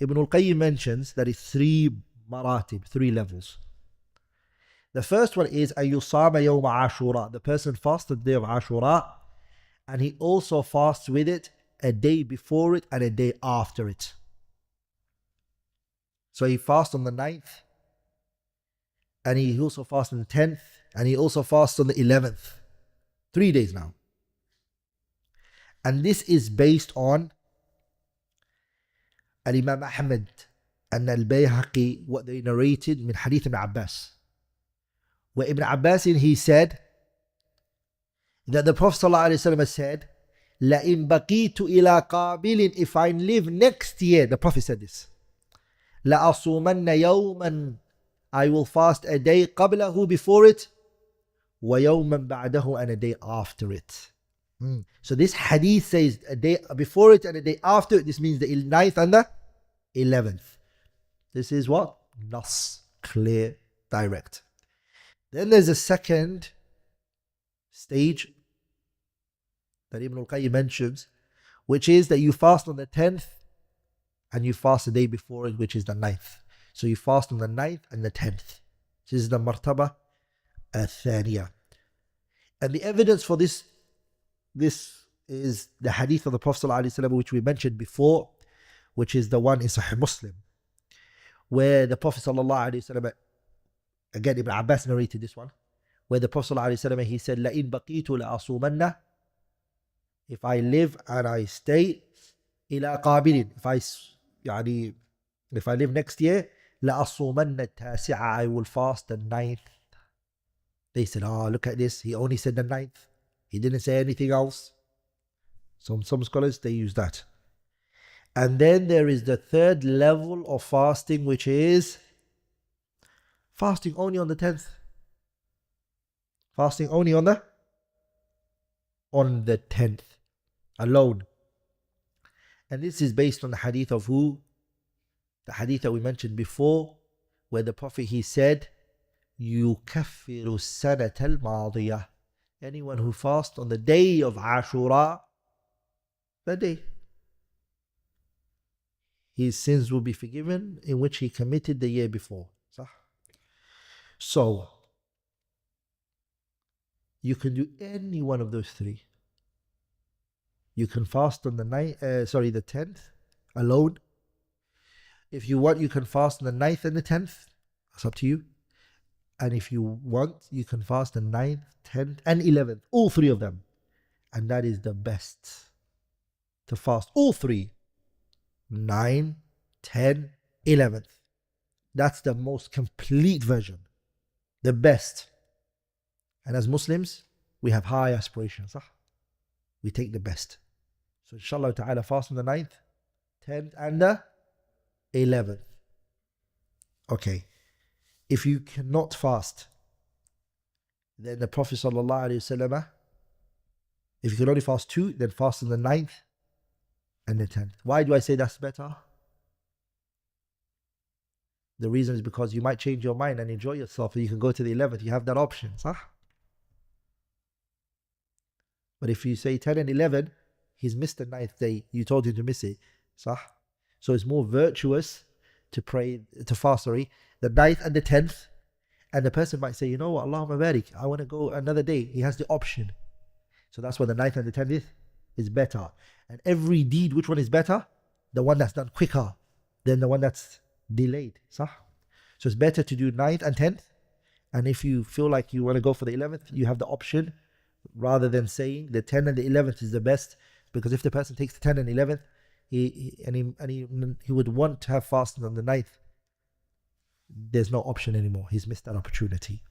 Ibn al-Qayyim mentions that it's 3 maratib, 3 levels. The first one is ayusama yawma Ashura. The person fasts the day of Ashura, and he also fasts with it a day before it and a day after it. So he fasts on the 9th, and he also fasts on the 10th, and he also fasts on the 11th. 3 days now. And this is based on Al-Imam Ahmad and Al-Bayhaqi, what they narrated in Hadith Ibn Abbas. Where Ibn Abbas, he said that the Prophet ﷺ said, لَإِن بَقِيتُ إِلَىٰ قَابِلٍ, if I live next year, the Prophet said this, لَأَصُومَنَّ يَوْمًا, I will fast a day قَبْلَهُ, before it, وَيَوْمًا بَعْدَهُ, and a day after it. So this hadith says a day before it and a day after it. This means the 9th and the 11th. This is what? Nas, clear, direct. Then there's a second stage that Ibn al-Qayyim mentions, which is that you fast on the 10th and you fast the day before it, which is the 9th. So you fast on the 9th and the 10th. This is the martaba al-thaniya. And the evidence for this is the hadith of the Prophet ﷺ, which we mentioned before, which is the one in Sahih Muslim, where the Prophet ﷺ, again Ibn Abbas narrated this one, where the Prophet ﷺ, he said, لَإِن بَقِيتُ لَأَصُومَنَّ, if I live and I stay, إِلَىٰ قَابِلٍ, if I live next year, لَأَصُومَنَّ التَّاسِعَ, I will fast the 9th. They said, look at this, he only said the 9th. He didn't say anything else. Some scholars, they use that. And then there is the third level of fasting, which is fasting only on the 10th. Fasting only on the 10th alone. And this is based on the hadith of who? The hadith that we mentioned before, where the Prophet, he said, يُكَفِّرُ السَّنَةَ الْمَاضِيَةِ, anyone who fasts on the day of Ashura, that day, his sins will be forgiven in which he committed the year before. So, you can do any one of those 3. You can fast on the 10th alone. If you want, you can fast on the 9th and the 10th. That's up to you. And if you want, you can fast the 9th, 10th, and 11th. All 3 of them. And that is the best. To fast all 3. 9, 10, 11th. That's the most complete version. The best. And as Muslims, we have high aspirations. We take the best. So inshallah ta'ala, fast on the 9th, 10th, and the 11th. Okay. If you cannot fast, then the Prophet ﷺ, if you can only fast 2, then fast on the 9th and the 10th. Why do I say that's better? The reason is because you might change your mind and enjoy yourself, and you can go to the 11th. You have that option. But if you say 10 and 11, he's missed the 9th day. You told him to miss it. So it's more virtuous to fast, the 9th and the 10th. And the person might say, you know what, Allahumma barik, I want to go another day. He has the option. So that's why the 9th and the 10th is better. And every deed, which one is better? The one that's done quicker than the one that's delayed. So it's better to do 9th and 10th. And if you feel like you want to go for the 11th, you have the option, rather than saying the 10th and the 11th is the best. Because if the person takes the 10th and 11th, he would want to have fasting on the 9th, there's no option anymore. He's missed that opportunity.